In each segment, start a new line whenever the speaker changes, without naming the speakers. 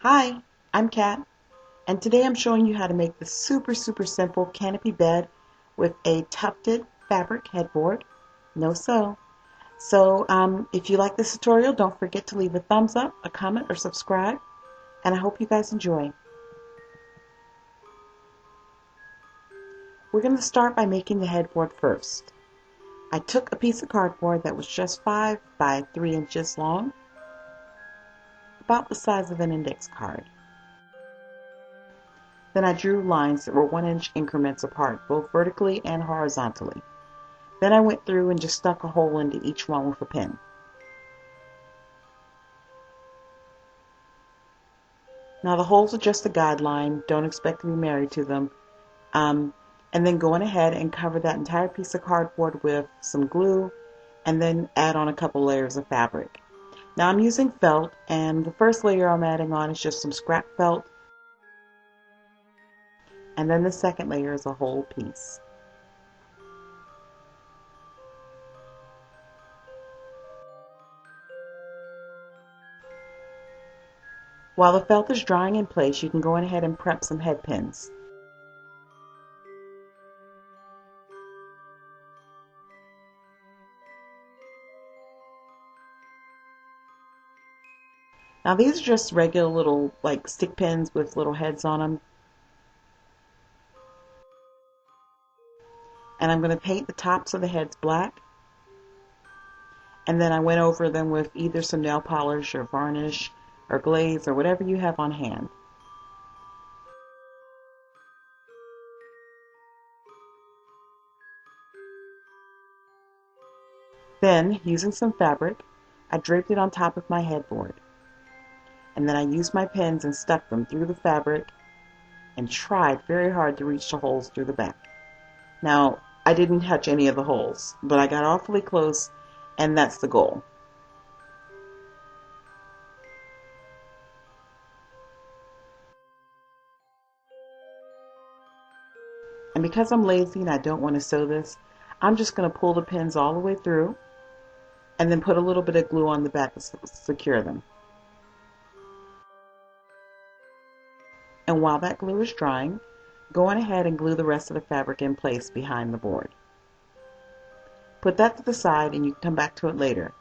Hi, I'm Kat, and today I'm showing you how to make this super simple canopy bed with a tufted fabric headboard. No sew. If you like this tutorial, don't forget to leave a thumbs up, a comment, or subscribe, and I hope you guys enjoy. We're going to start by making the headboard first. I took a piece of cardboard that was just 5 by 3 inches long, about the size of an index card. Then I drew lines that were 1-inch increments apart, both vertically and horizontally. Then I went through and just stuck a hole into each one with a pin. Now the holes are just a guideline, don't expect to be married to them. And then going ahead and cover that entire piece of cardboard with some glue and then add on a couple layers of fabric. Now I'm using felt, and the first layer I'm adding on is just some scrap felt, and then the second layer is a whole piece. While the felt is drying in place, you can go ahead and prep some head pins. Now these are just regular little like stick pins with little heads on them. And I'm going to paint the tops of the heads black. And then I went over them with either some nail polish or varnish or glaze or whatever you have on hand. Then, using some fabric, I draped it on top of my headboard. And then I used my pins and stuck them through the fabric and tried very hard to reach the holes through the back. Now, I didn't touch any of the holes, but I got awfully close, and that's the goal. And because I'm lazy and I don't want to sew this, I'm just going to pull the pins all the way through and then put a little bit of glue on the back to secure them. And while that glue is drying, go on ahead and glue the rest of the fabric in place behind the board. Put that to the side and you can come back to it later.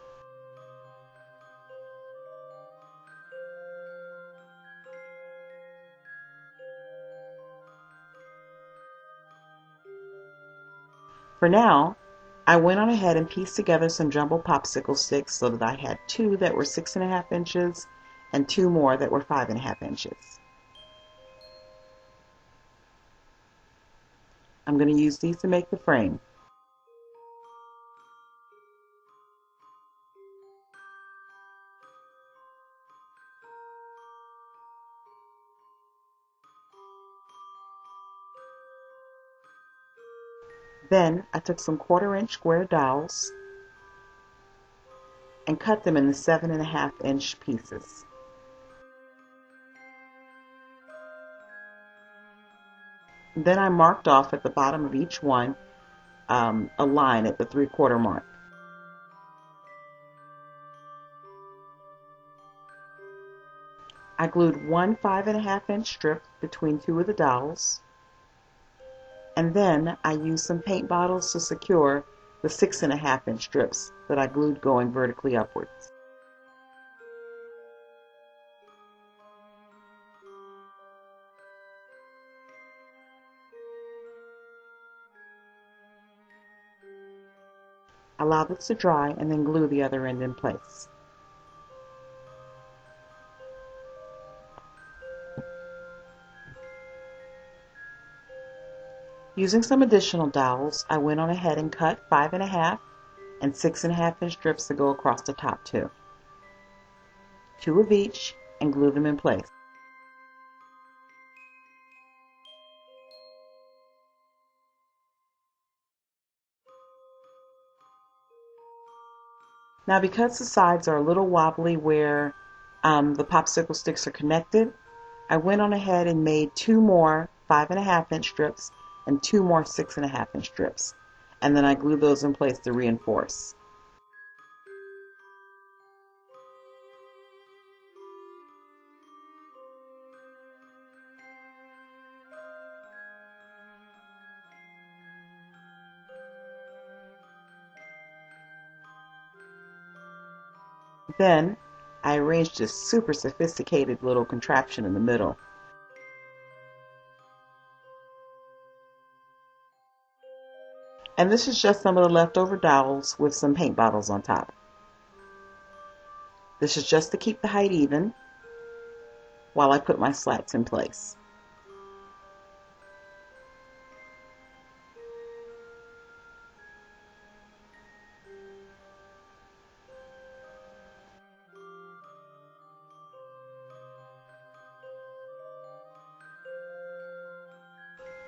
For now, I went on ahead and pieced together some jumbo popsicle sticks so that I had 2 that were 6.5 inches and 2 more that were 5.5 inches. I'm going to use these to make the frame. Then I took some 1/4-inch square dowels and cut them into 7.5-inch pieces. Then I marked off at the bottom of each one a line at the 3/4 mark. I glued one 5.5-inch strip between 2 of the dowels, and then I used some paint bottles to secure the 6.5-inch strips that I glued going vertically upwards. Allow this to dry and then glue the other end in place. Using some additional dowels, I went on ahead and cut 5.5 and 6.5-inch strips to go across the top too. 2 of each, and glue them in place. Now because the sides are a little wobbly where the popsicle sticks are connected, I went on ahead and made 2 more 5.5-inch strips and 2 more 6.5-inch strips, and then I glued those in place to reinforce. Then I arranged this super sophisticated little contraption in the middle. And this is just some of the leftover dowels with some paint bottles on top. This is just to keep the height even while I put my slats in place.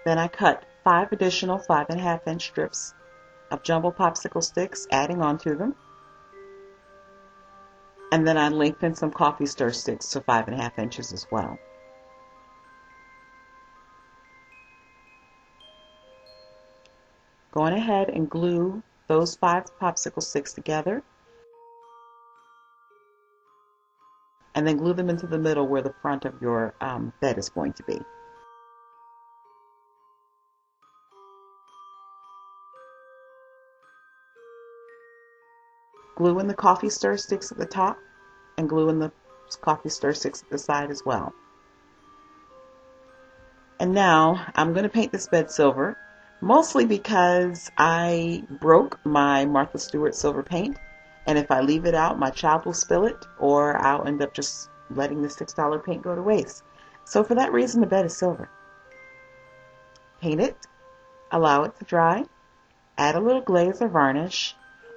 Then I cut 5 additional 5.5-inch strips of jumbo popsicle sticks, adding onto them. And then I lengthened some coffee stir sticks to 5.5 inches as well. Going ahead and glue those 5 popsicle sticks together, and then glue them into the middle where the front of your bed is going to be. Glue in the coffee stir sticks at the top and glue in the coffee stir sticks at the side as well. And now I'm going to paint this bed silver, mostly because I broke my Martha Stewart silver paint, and if I leave it out, my child will spill it, or I'll end up just letting the $6 paint go to waste. So for that reason, the bed is silver. Paint it, allow it to dry, add a little glaze or varnish,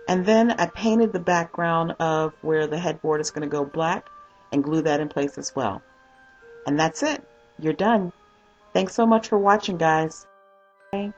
and then I painted the background of where the headboard is going to go black and glue that in place as well. And that's it. You're done. Thanks so much for watching, guys. Bye.